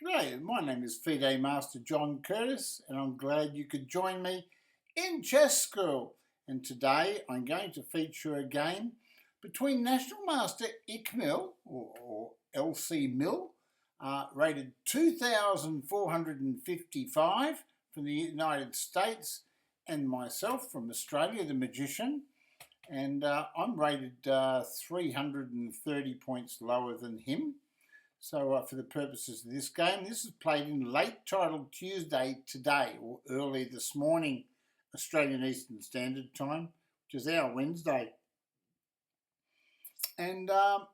G'day, my name is FIDE Master John Curtis and I'm glad you could join me in Chess School. And today I'm going to feature a game between National Master lCMil or lCMil, rated 2,455 from the United States, and myself from Australia, TheMagician. And I'm rated 330 points lower than him. So for the purposes of this game, this is played in late title Tuesday today, or early this morning, Australian Eastern Standard Time, which is our Wednesday. And I'm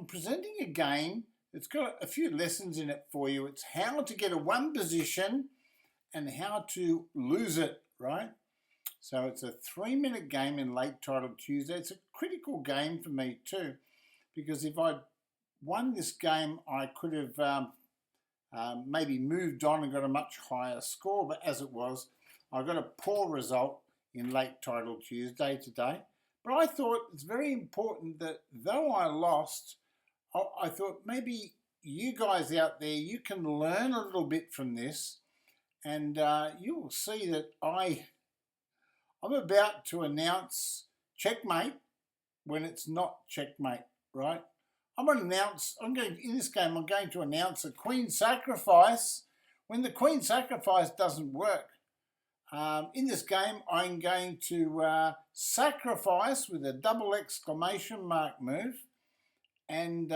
presenting a game that's got a few lessons in it for you. It's how to get a one position and how to lose it, right? So it's a 3-minute game in late title Tuesday. It's a critical game for me too, because if I'd won this game, I could have maybe moved on and got a much higher score, but as it was, I got a poor result in late title Tuesday today. But I thought it's very important that though I lost, I thought maybe you guys out there, you can learn a little bit from this, and you will see that I'm about to announce checkmate when it's not checkmate, right? In this game, I'm going to announce a queen sacrifice when the queen sacrifice doesn't work. In this game, I'm going to sacrifice with a double exclamation mark move, and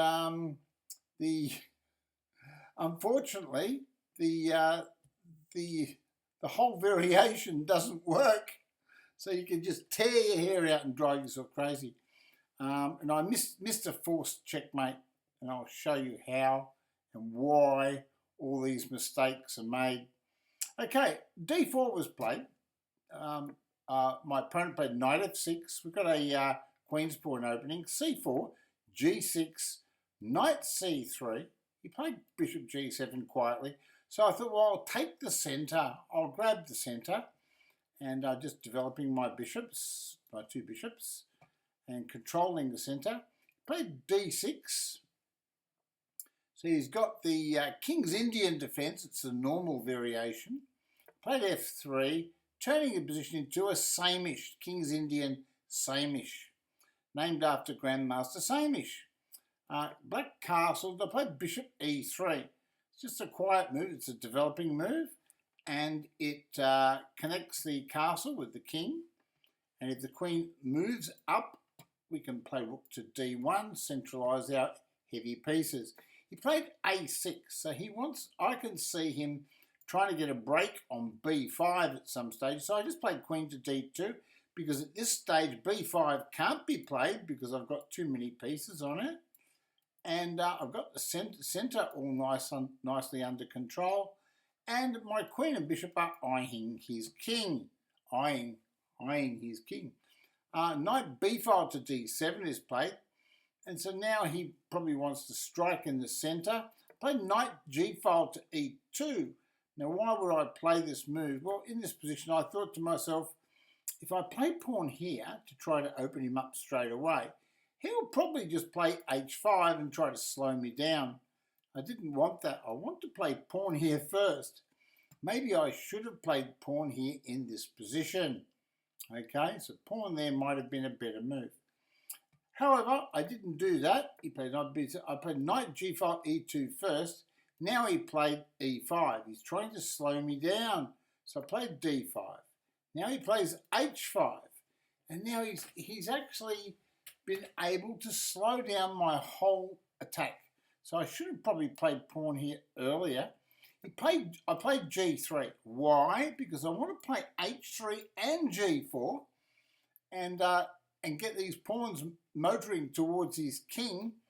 unfortunately, the whole variation doesn't work. So you can just tear your hair out and drive yourself crazy. And I missed a forced checkmate, and I'll show you how and why all these mistakes are made. Okay, d4 was played. My opponent played knight f6. We've got a queen's pawn opening. c4, g6, knight c3. He played bishop g7 quietly. So I thought, well, I'll take the centre. I'll grab the centre, and just developing my bishops, my two bishops, and controlling the centre. Played d6. So he's got the King's Indian defence. It's the normal variation. Played f3, turning the position into a Samisch, King's Indian Samisch, named after Grandmaster Samisch. Black castle. I played bishop e3. It's just a quiet move. It's a developing move, and it connects the castle with the king. And if the queen moves up, we can play rook to d1, centralise our heavy pieces. He played a6, so I can see him trying to get a break on b5 at some stage. So I just played queen to d2, because at this stage b5 can't be played because I've got too many pieces on it. And I've got the centre all nicely under control. And my queen and bishop are eyeing his king. Eyeing his king. Knight b5 to d7 is played, and so now he probably wants to strike in the centre. Played knight g5 to e2. Now, why would I play this move? Well, in this position, I thought to myself, if I play pawn here to try to open him up straight away, he'll probably just play h5 and try to slow me down. I didn't want that. I want to play pawn here first. Maybe I should have played pawn here in this position. Okay, so pawn there might have been a better move. However, I didn't do that. I played knight g5, e2 first. Now he played e5. He's trying to slow me down. So I played d5. Now he plays h5. And now he's actually been able to slow down my whole attack. So I should have probably played pawn here earlier. I played g3. Why? Because I want to play h3 and g4 and get these pawns motoring towards his king.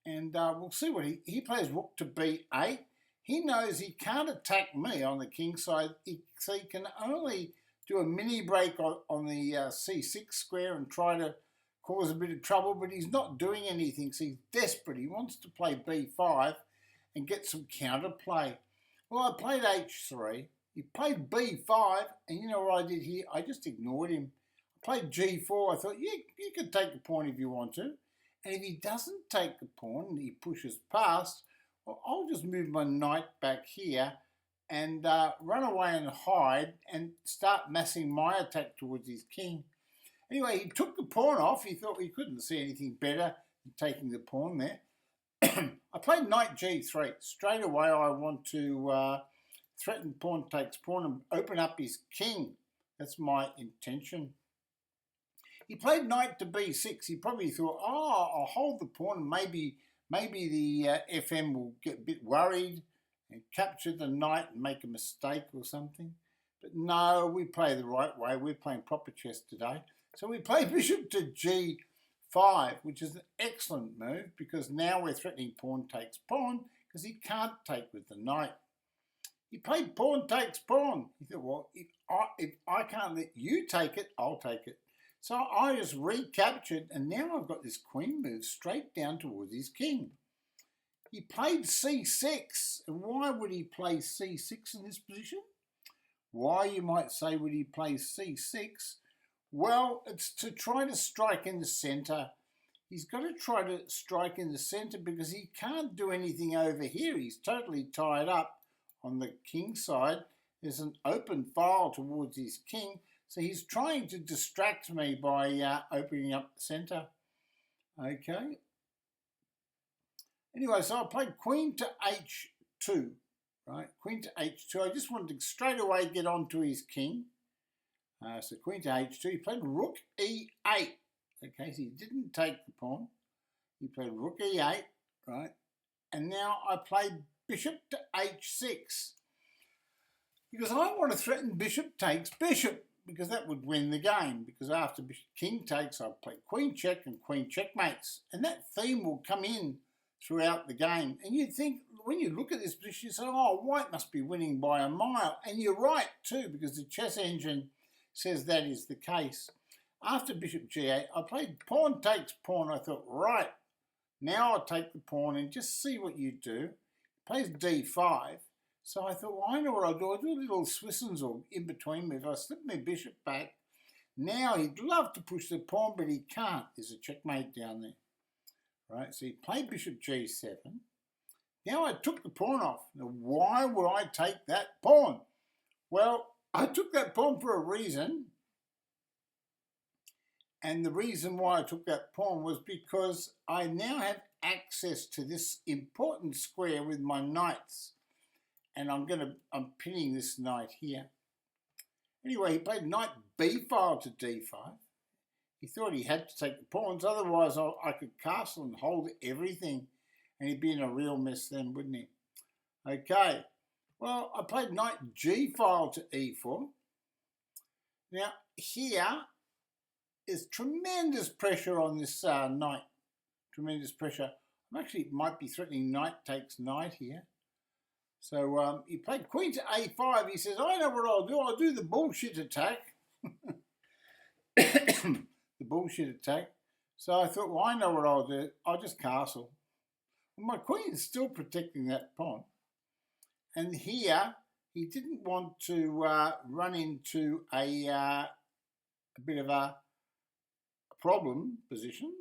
And we'll see what he plays rook to b8. He knows he can't attack me on the king side, so he can only do a mini break on the c6 square and try to cause a bit of trouble, but he's not doing anything, so he's desperate. He wants to play b5 and get some counterplay. Well, I played h3, he played b5, and you know what I did here? I just ignored him. I played g4, I thought, you can take the pawn if you want to. And if he doesn't take the pawn and he pushes past, Well, I'll just move my knight back here and run away and hide and start massing my attack towards his king. Anyway, he took the pawn off. He thought he couldn't see anything better than taking the pawn there. I played knight g3. Straight away I want to threaten pawn takes pawn and open up his king. That's my intention. He played knight to b6. He probably thought, oh, I'll hold the pawn and maybe the FM will get a bit worried and capture the knight and make a mistake or something. But no, we play the right way. We're playing proper chess today. So we play bishop to g5, which is an excellent move because now we're threatening pawn takes pawn because he can't take with the knight. He played pawn takes pawn. He thought, well, if I can't let you take it, I'll take it. So I just recaptured, and now I've got this queen move straight down towards his king. He played c6. And why would he play c6 in this position? Why, you might say, would he play c6? Well, it's to try to strike in the centre. He's got to try to strike in the centre because he can't do anything over here. He's totally tied up on the king side. There's an open file towards his king. So he's trying to distract me by opening up the centre. Okay. Anyway, so I played queen to h2. Right, queen to h2. I just wanted to straight away get onto his king. So queen to h2. He played rook e8. Okay, so he didn't take the pawn. He played rook e8, right? And now I played bishop to h6. Because I want to threaten bishop takes bishop, because that would win the game. Because after king takes, I play queen check and queen checkmates. And that theme will come in throughout the game. And you'd think, when you look at this position, you say, oh, white must be winning by a mile. And you're right too, because the chess engine says that is the case. After bishop g8, I played pawn takes pawn. I thought, right, now I'll take the pawn and just see what you do. He plays d5. So I thought, well, I know what I'll do. I'll do a little Swissons or in between move. I slip my bishop back. Now he'd love to push the pawn, but he can't. There's a checkmate down there. Right, so he played bishop g7. Now I took the pawn off. Now, why would I take that pawn? Well, I took that pawn for a reason. And the reason why I took that pawn was because I now have access to this important square with my knights. And I'm pinning this knight here. Anyway, he played knight b file to d5. He thought he had to take the pawns, otherwise I could castle and hold everything. And he'd be in a real mess then, wouldn't he? Okay, well, I played knight g file to e4. Now, here is tremendous pressure on this knight. Tremendous pressure. It might be threatening knight takes knight here. So he played queen to a5. He says, I know what I'll do. I'll do the bullshit attack. The bullshit attack. So I thought, well, I know what I'll do. I'll just castle. Well, my queen's still protecting that pawn. And here, he didn't want to run into a bit of a problem position.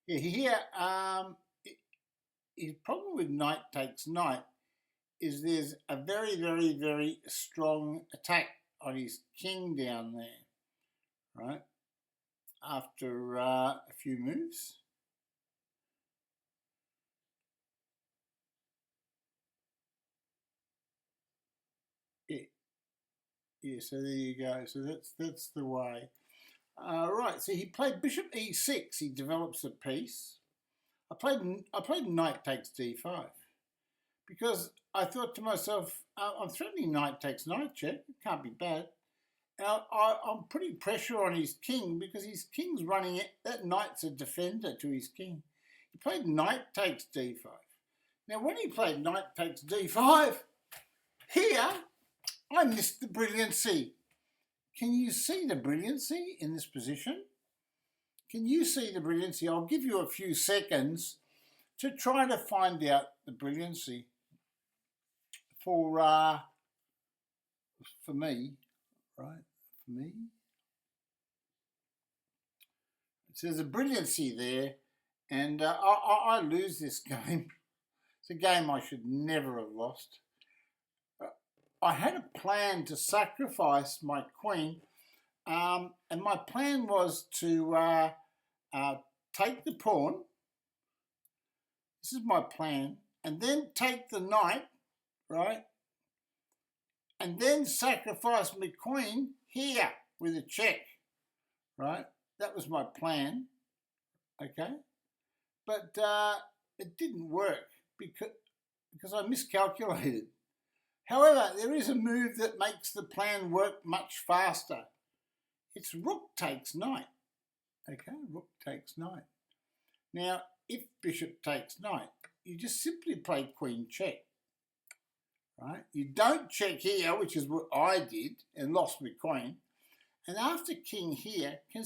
Yeah, here, his problem with knight takes knight is there's a very, very, very strong attack on his king down there, right? After a few moves. Yeah, so there you go. So that's the way. Right, so he played bishop e6. He develops a piece. I played knight takes d5 because I thought to myself, I'm threatening knight takes knight check. It can't be bad. Now, I'm putting pressure on his king because his king's running it. That knight's a defender to his king. He played knight takes d5. Now, when he played knight takes d5, here, I missed the brilliancy. Can you see the brilliancy in this position? Can you see the brilliancy? I'll give you a few seconds to try to find out the brilliancy for me, right? For me. So there's a brilliancy there, and I lose this game. It's a game I should never have lost. I had a plan to sacrifice my queen, and my plan was to take the pawn. This is my plan, and then take the knight, right? And then sacrifice my queen here with a check, right? That was my plan, okay? But it didn't work because I miscalculated. However, there is a move that makes the plan work much faster. It's rook takes knight, okay? Rook takes knight. Now, if bishop takes knight, you just simply play queen check, right? You don't check here, which is what I did, and lost my queen. And after king here, can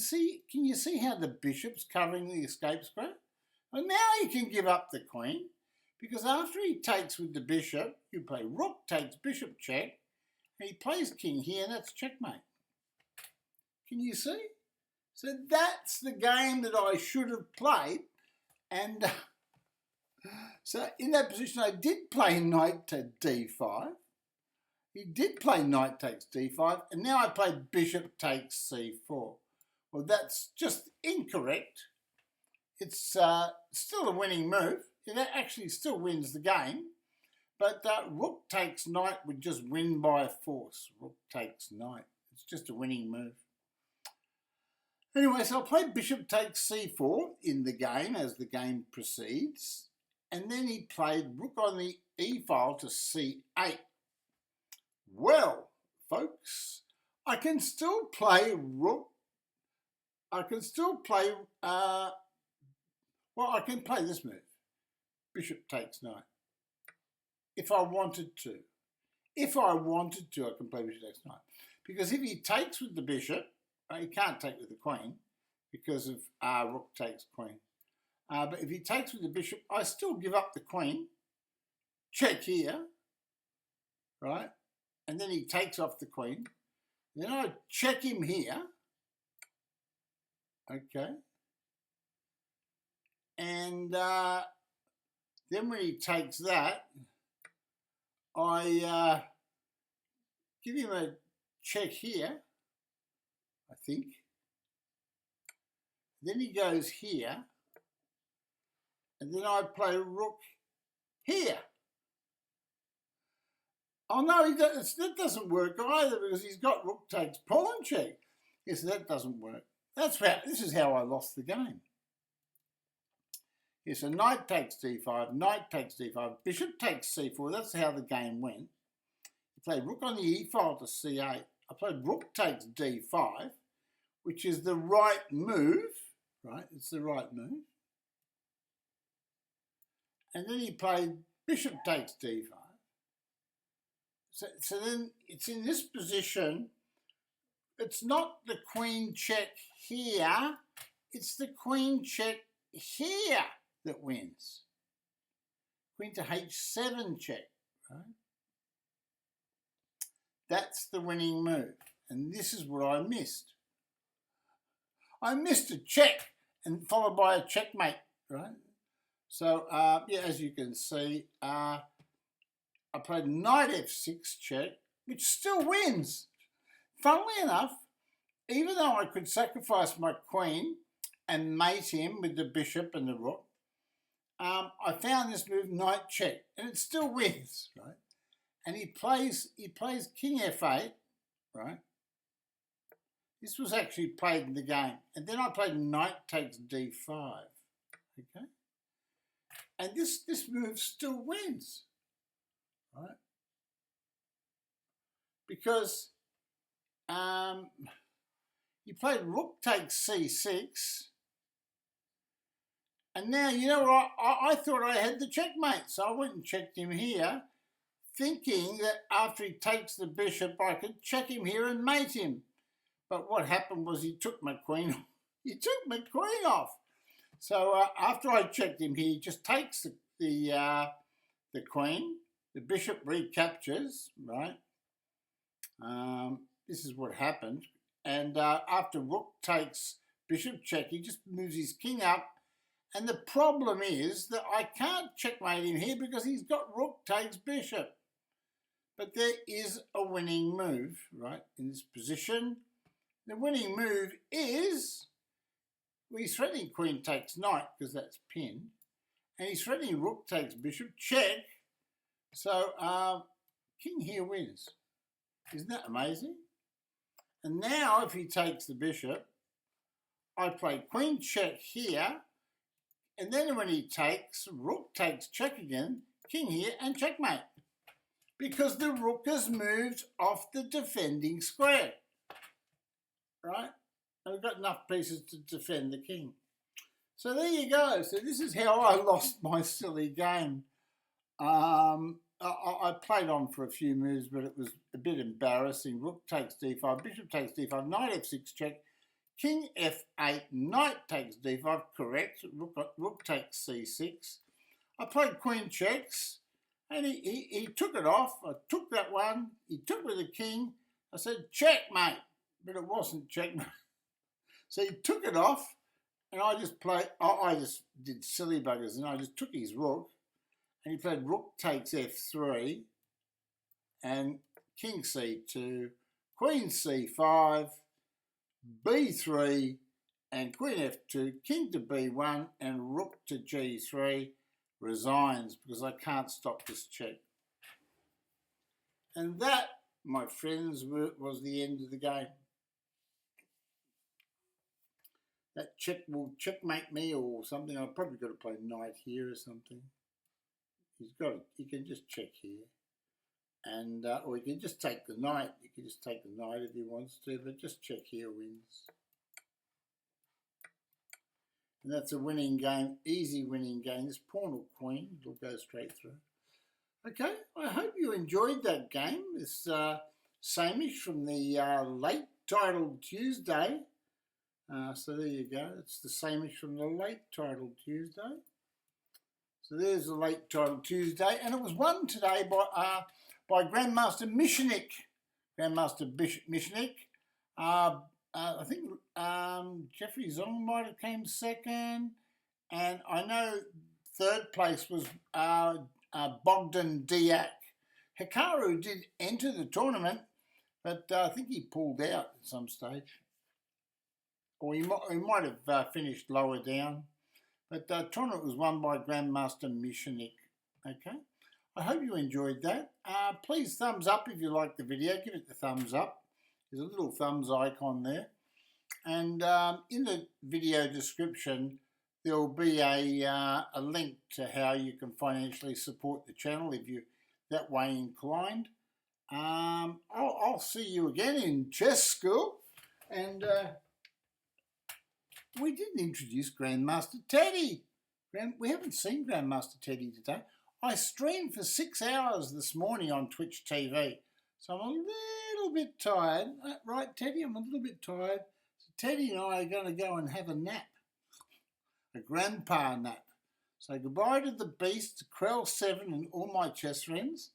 you see how the bishop's covering the escape square? Well, now you can give up the queen, because after he takes with the bishop, you play rook takes bishop check, and he plays king here, and that's checkmate. Can you see? So that's the game that I should have played. And so in that position, I did play knight to d5. He did play knight takes d5, and now I played bishop takes c4. Well, that's just incorrect. It's still a winning move. It actually still wins the game, but rook takes knight would just win by force. Rook takes knight. It's just a winning move. Anyway, so I played bishop takes c4 in the game as the game proceeds, and then he played rook on the e file to c8. Well, folks, I can still play rook. I can still play, I can play this move. Bishop takes knight. If I wanted to. If I wanted to, I can play bishop takes knight. Because if he takes with the bishop, he can't take with the queen because of rook takes queen. But if he takes with the bishop, I still give up the queen. Check here, right? And then he takes off the queen. Then I check him here. Okay. And then when he takes that, I give him a check here, I think. Then he goes here. And then I play rook here. Oh no, that doesn't work either because he's got rook takes pawn check. Yes, that doesn't work. This is how I lost the game. Yes, so knight takes d5, knight takes d5, bishop takes c4. That's how the game went. You play rook on the e file to c8. I played rook takes d5, which is the right move, right? It's the right move. And then he played bishop takes d5. So then it's in this position. It's not the queen check here. It's the queen check here that wins. Queen to h7 check, right? That's the winning move. And this is what I missed. I missed a check and followed by a checkmate, right? So, yeah, as you can see, I played knight f6 check, which still wins. Funnily enough, even though I could sacrifice my queen and mate him with the bishop and the rook, I found this move knight check, and it still wins, right? And he plays king f8, right? This was actually played in the game. And then I played knight takes d5, okay? And this move still wins, right? Because you played rook takes c6, and now, you know what, I thought I had the checkmate, so I went and checked him here, thinking that after he takes the bishop, I could check him here and mate him. But what happened was he took my queen. He took my queen off. So after I checked him, he just takes the queen. The bishop recaptures, right? This is what happened. And after rook takes bishop check. He just moves his king up. And the problem is that I can't checkmate him here because he's got rook takes bishop. But there is a winning move, right, in this position. The winning move is, well, he's threatening queen takes knight because that's pinned. And he's threatening rook takes bishop, check. So king here wins. Isn't that amazing? And now if he takes the bishop, I play queen check here. And then when he takes, rook takes check again, king here, and checkmate. Because the rook has moved off the defending square. Right? And we've got enough pieces to defend the king. So there you go. So this is how I lost my silly game. I played on for a few moves, but it was a bit embarrassing. Rook takes d5, bishop takes d5, knight f6 check, king f8, knight takes d5, correct. Rook takes c6. I played queen checks, and he took it off. I took that one. He took with the king. I said, checkmate, but it wasn't checkmate. So he took it off, and I just did silly buggers, and I just took his rook, and he played rook takes f3, and king c2, queen c5, b3, and queen f2, king to b1, and rook to g3, resigns because I can't stop this check. And that, my friends, was the end of the game. That check will checkmate me or something. I've probably got to play knight here or something. He can just check here. And or he can just take the knight. You can just take the knight if he wants to, but just check here wins. And that's a winning game, easy winning game. This pawn or queen, it'll go straight through. Okay, I hope you enjoyed that game. This Samisch from the late titled Tuesday. So there you go. It's the Samisch from the late titled Tuesday. So there's the late titled Tuesday, and it was won today by Grandmaster Michanik. Grandmaster Michanik. I think Jeffrey Zong might have came second, and I know third place was Bogdan Diak. Hikaru did enter the tournament, but I think he pulled out at some stage. Or he might have finished lower down. But the tournament was won by Grandmaster Michanik. Okay, I hope you enjoyed that. Please thumbs up if you like the video. Give it the thumbs up. There's a little thumbs icon there. And in the video description, there will be a link to how you can financially support the channel if you're that way inclined. I'll see you again in chess school. And we didn't introduce Grandmaster Teddy. We haven't seen Grandmaster Teddy today. I streamed for 6 hours this morning on Twitch TV. So I'm a little bit tired. Right, Teddy? I'm a little bit tired. So Teddy and I are going to go and have a nap. A grandpa nap. So goodbye to the Beast, Krell7 and all my chess friends.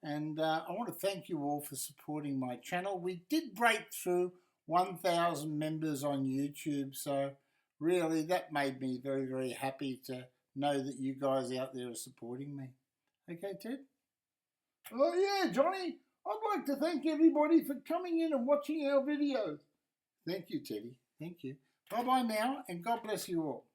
And I want to thank you all for supporting my channel. We did break through 1,000 members on YouTube, so really that made me very, very happy to know that you guys out there are supporting me. Okay, Ted? Oh yeah, Johnny, I'd like to thank everybody for coming in and watching our videos. Thank you, Teddy. Thank you. Bye-bye now, and God bless you all.